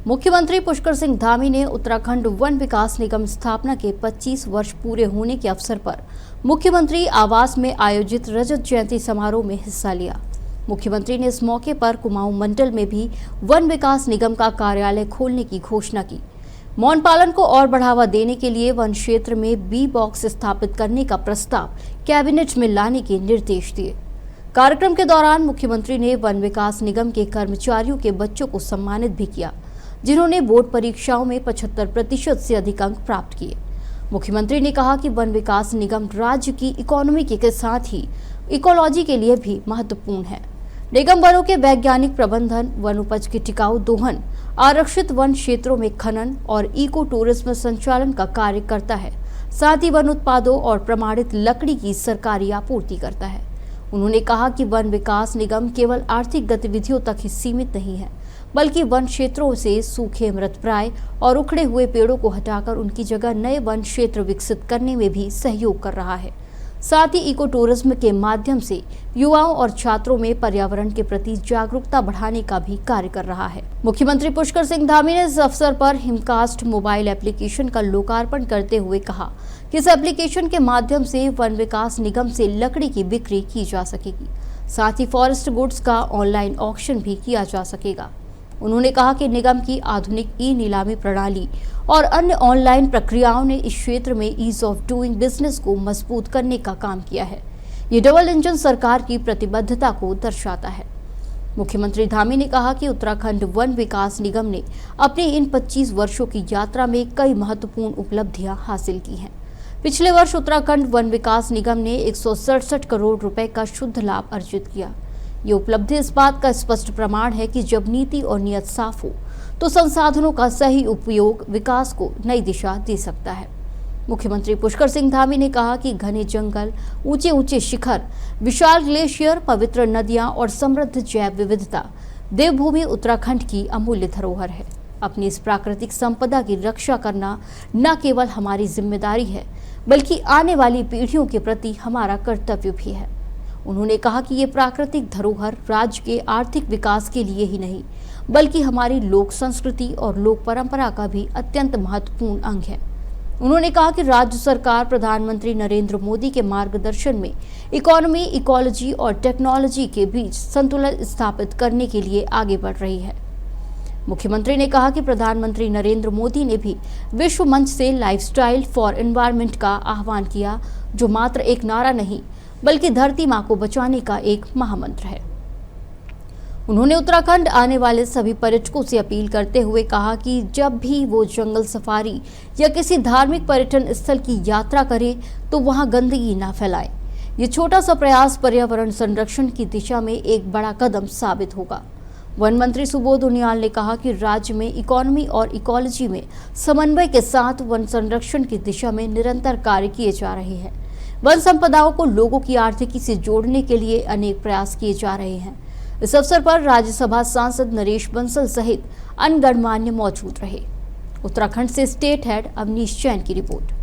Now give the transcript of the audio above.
मुख्यमंत्री पुष्कर सिंह धामी ने उत्तराखंड वन विकास निगम स्थापना के 25 वर्ष पूरे होने के अवसर पर मुख्यमंत्री आवास में आयोजित रजत जयंती समारोह में हिस्सा लिया। मुख्यमंत्री ने इस मौके पर कुमाऊं मंडल में भी वन विकास निगम का कार्यालय खोलने की घोषणा की। मौन पालन को और बढ़ावा देने के लिए वन क्षेत्र में बी बॉक्स स्थापित करने का प्रस्ताव कैबिनेट में लाने के निर्देश दिए। कार्यक्रम के दौरान मुख्यमंत्री ने वन विकास निगम के कर्मचारियों के बच्चों को सम्मानित भी किया, जिन्होंने बोर्ड परीक्षाओं में 75% से अधिक अंक प्राप्त किए। मुख्यमंत्री ने कहा कि वन विकास निगम राज्य की इकोनॉमी के साथ ही इकोलॉजी के लिए भी महत्वपूर्ण है। निगम वनों के वैज्ञानिक प्रबंधन, वन उपज की टिकाऊ दोहन, आरक्षित वन क्षेत्रों में खनन और इको टूरिज्म संचालन का कार्य करता है। साथ ही वन उत्पादों और प्रमाणित लकड़ी की सरकारी आपूर्ति करता है। उन्होंने कहा कि वन विकास निगम केवल आर्थिक गतिविधियों तक ही सीमित नहीं है, बल्कि वन क्षेत्रों से सूखे, मृतप्राय और उखड़े हुए पेड़ों को हटाकर उनकी जगह नए वन क्षेत्र विकसित करने में भी सहयोग कर रहा है। साथ ही इको टूरिज्म के माध्यम से युवाओं और छात्रों में पर्यावरण के प्रति जागरूकता बढ़ाने का भी कार्य कर रहा है। मुख्यमंत्री पुष्कर सिंह धामी ने इस अवसर पर हिमकास्ट मोबाइल एप्लीकेशन का लोकार्पण करते हुए कहा कि इस एप्लीकेशन के माध्यम से वन विकास निगम से लकड़ी की बिक्री की जा सकेगी। साथ ही फॉरेस्ट गुड्स का ऑनलाइन ऑक्शन भी किया जा सकेगा। उन्होंने कहा कि निगम की आधुनिक ई नीलामी प्रणाली और अन्य ऑनलाइन प्रक्रियाओं ने इस क्षेत्र में ईज ऑफ डूइंग बिजनेस को मजबूत करने का काम किया है। ये डबल इंजन सरकार की प्रतिबद्धता को दर्शाता है। मुख्यमंत्री धामी ने कहा कि उत्तराखंड वन विकास निगम ने अपनी इन 25 वर्षों की यात्रा में कई महत्वपूर्ण उपलब्धियां हासिल की हैं। पिछले वर्ष उत्तराखंड वन विकास निगम ने 167 करोड़ रुपए का शुद्ध लाभ अर्जित किया। ये उपलब्धि इस बात का स्पष्ट प्रमाण है कि जब नीति और नियत साफ हो तो संसाधनों का सही उपयोग विकास को नई दिशा दे सकता है। मुख्यमंत्री पुष्कर सिंह धामी ने कहा कि घने जंगल, ऊंचे ऊंचे शिखर, विशाल ग्लेशियर, पवित्र नदियां और समृद्ध जैव विविधता देवभूमि उत्तराखंड की अमूल्य धरोहर है। अपनी इस प्राकृतिक संपदा की रक्षा करना न केवल हमारी जिम्मेदारी है, बल्कि आने वाली पीढ़ियों के प्रति हमारा कर्तव्य भी है। उन्होंने कहा कि ये प्राकृतिक धरोहर राज्य के आर्थिक विकास के लिए ही नहीं, बल्कि हमारी लोक संस्कृति और लोक परंपरा का भी अत्यंत महत्वपूर्ण अंग है। उन्होंने कहा कि राज्य सरकार प्रधानमंत्री नरेंद्र मोदी के मार्गदर्शन में इकोनॉमी, इकोलॉजी और टेक्नोलॉजी के बीच संतुलन स्थापित करने के लिए आगे बढ़ रही है। मुख्यमंत्री ने कहा कि प्रधानमंत्री नरेंद्र मोदी ने भी विश्व मंच से लाइफस्टाइल फॉर एनवायरनमेंट का आह्वान किया, जो मात्र एक नारा नहीं बल्कि धरती मां को बचाने का एक महामंत्र है। उन्होंने उत्तराखंड आने वाले सभी पर्यटकों से अपील करते हुए कहा कि जब भी वो जंगल सफारी या किसी धार्मिक पर्यटन स्थल की यात्रा करें तो वहां गंदगी ना फैलाएं। ये छोटा सा प्रयास पर्यावरण संरक्षण की दिशा में एक बड़ा कदम साबित होगा। वन मंत्री सुबोध उनियाल ने कहा कि राज्य में इकोनॉमी और इकोलॉजी में समन्वय के साथ वन संरक्षण की दिशा में निरंतर कार्य किए जा रहे हैं। वन संपदाओं को लोगों की आर्थिकी से जोड़ने के लिए अनेक प्रयास किए जा रहे हैं। इस अवसर पर राज्यसभा सांसद नरेश बंसल सहित अन्य गणमान्य मौजूद रहे। उत्तराखंड से स्टेट हेड अवनीश जैन की रिपोर्ट।